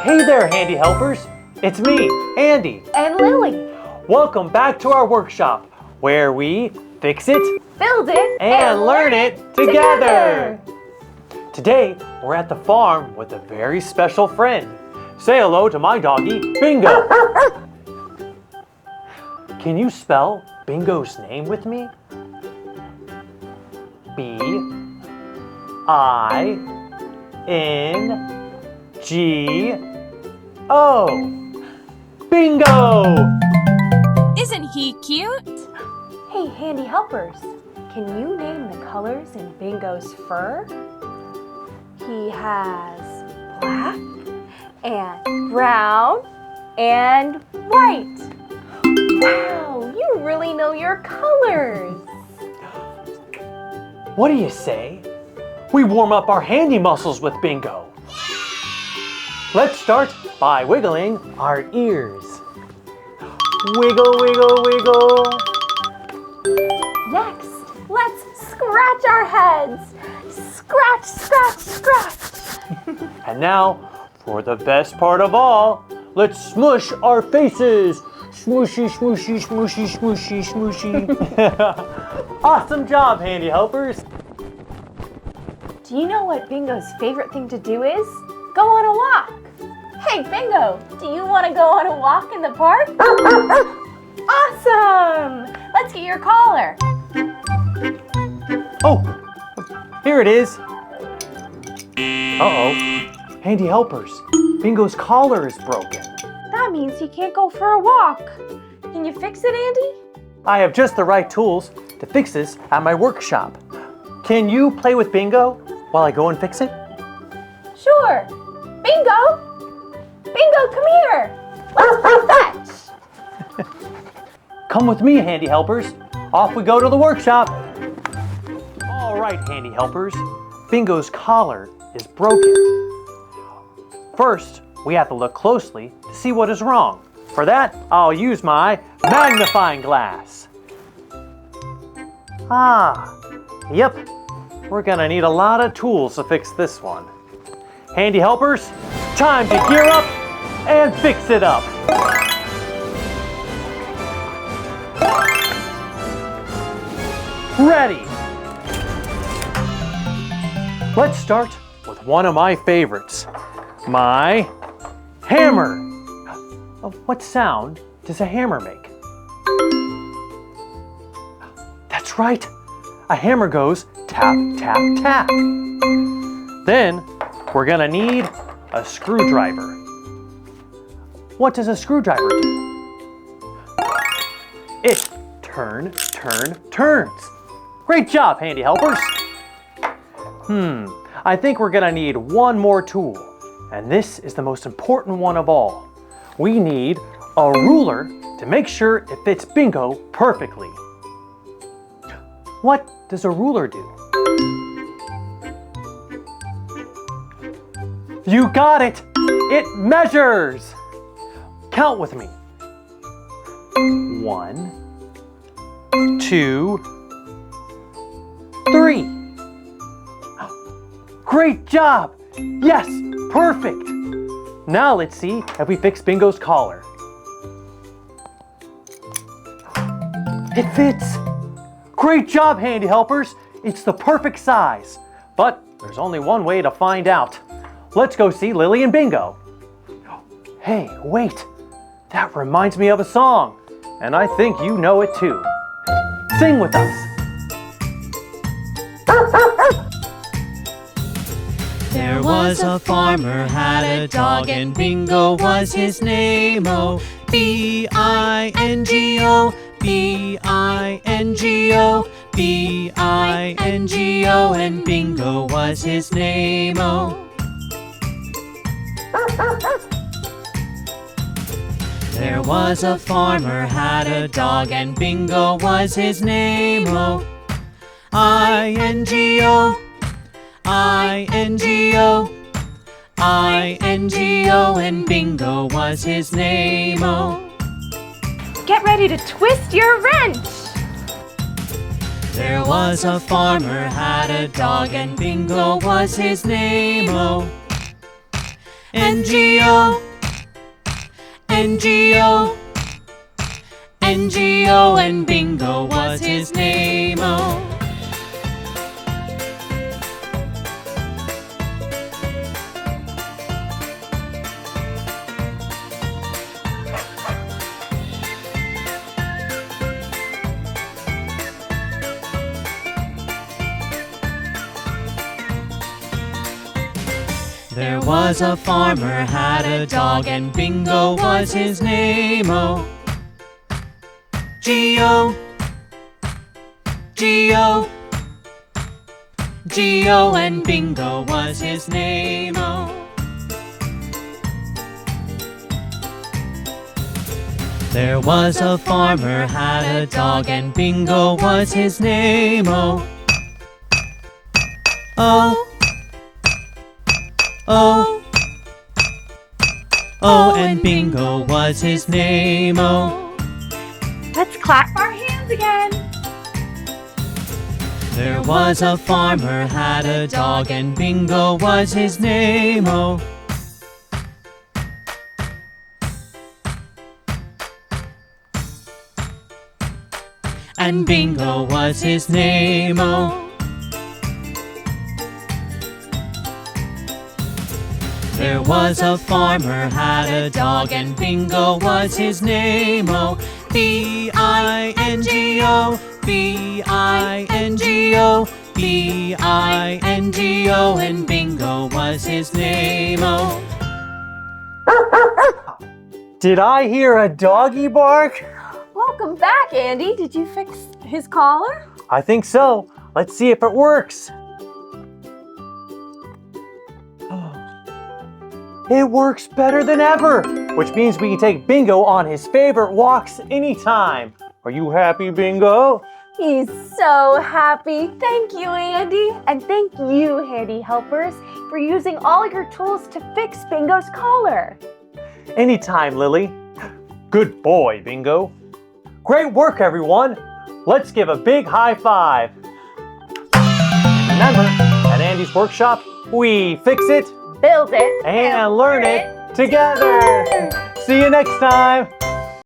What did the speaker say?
Hey there, Handy Helpers. It's me, Andy. And Lily. Welcome back to our workshop, where we fix it, Build it, and learn it together. Today, we're at the farm with a very special friend. Say hello to my doggy, Bingo. Can you spell Bingo's name with me? B-I-N-G-O. Bingo! Isn't he cute? Hey, Handy Helpers, can you name the colors in Bingo's fur? He has black and brown and white. Wow, you really know your colors. What do you say? We warm up our handy muscles with Bingo. Let's start by wiggling our ears. Wiggle, wiggle, wiggle. Next, let's scratch our heads. Scratch, scratch, scratch. And now, for the best part of all, let's smush our faces. Smooshy, smooshy, smooshy, smooshy, smooshy. Awesome job, Handy Helpers. Do you know what Bingo's favorite thing to do is? Go on a walk. Hey, Bingo, do you want to go on a walk in the park? Awesome! Let's get your collar. Oh, here it is. Uh-oh. Handy Helpers, Bingo's collar is broken. That means he can't go for a walk. Can you fix it, Andy? I have just the right tools to fix this at my workshop. Can you play with Bingo while I go and fix it? Sure. Bingo! Bingo, come here. Let's play fetch. Come with me, Handy Helpers. Off we go to the workshop. All right, Handy Helpers. Bingo's collar is broken. First, we have to look closely to see what is wrong. For that, I'll use my magnifying glass. Yep. We're gonna need a lot of tools to fix this one. Handy Helpers, time to gear up and fix it up. Ready. Let's start with one of my favorites, my hammer. What sound does a hammer make? That's right. A hammer goes tap, tap, tap. Then we're gonna need a screwdriver. What does a screwdriver do? It turns. Great job, Handy Helpers. I think we're gonna need one more tool, and this is the most important one of all. We need a ruler to make sure it fits Bingo perfectly. What does a ruler do? You got it! It measures! Count with me. 1, 2, 3. Great job! Yes, perfect! Now let's see if we fix Bingo's collar. It fits! Great job, Handy Helpers! It's the perfect size. But there's only one way to find out. Let's go see Lily and Bingo. Hey, wait! That reminds me of a song, and I think you know it too. Sing with us! There was a farmer had a dog, and Bingo was his name. Oh, B-I-N-G-O, B-I-N-G-O, B-I-N-G-O, and Bingo was his name. Oh. There was a farmer had a dog, and Bingo was his name. Oh, I-N-G-O, I-N-G-O, I-N-G-O, and Bingo was his name. Oh. Get ready to twist your wrench. There was a farmer had a dog, and Bingo was his name. Oh, N-G-O, N-G-O, N-G-O, and Bingo was his name-o. There was a farmer had a dog, and Bingo was his name-o. G-O, G-O, G-O, and Bingo was his name-o. There was a farmer had a dog, and Bingo was his name-o. Oh, oh, oh, and Bingo was his name-o. Let's clap our hands again. There was a farmer had a dog, and Bingo was his name-o. And Bingo was his name-o. There was a farmer had a dog, and Bingo was his name-o. B-I-N-G-O, B-I-N-G-O, B-I-N-G-O, and Bingo was his name-o. Did I hear a doggy bark? Welcome back, Andy. Did you fix his collar? I think so. Let's see if it works. It works better than ever, which means we can take Bingo on his favorite walks anytime. Are you happy, Bingo? He's so happy. Thank you, Andy. And thank you, Handy Helpers, for using all your tools to fix Bingo's collar. Anytime, Lily. Good boy, Bingo. Great work, everyone. Let's give a big high five. And remember, at Andy's workshop, we fix it, Build it and learn it together. See you next time.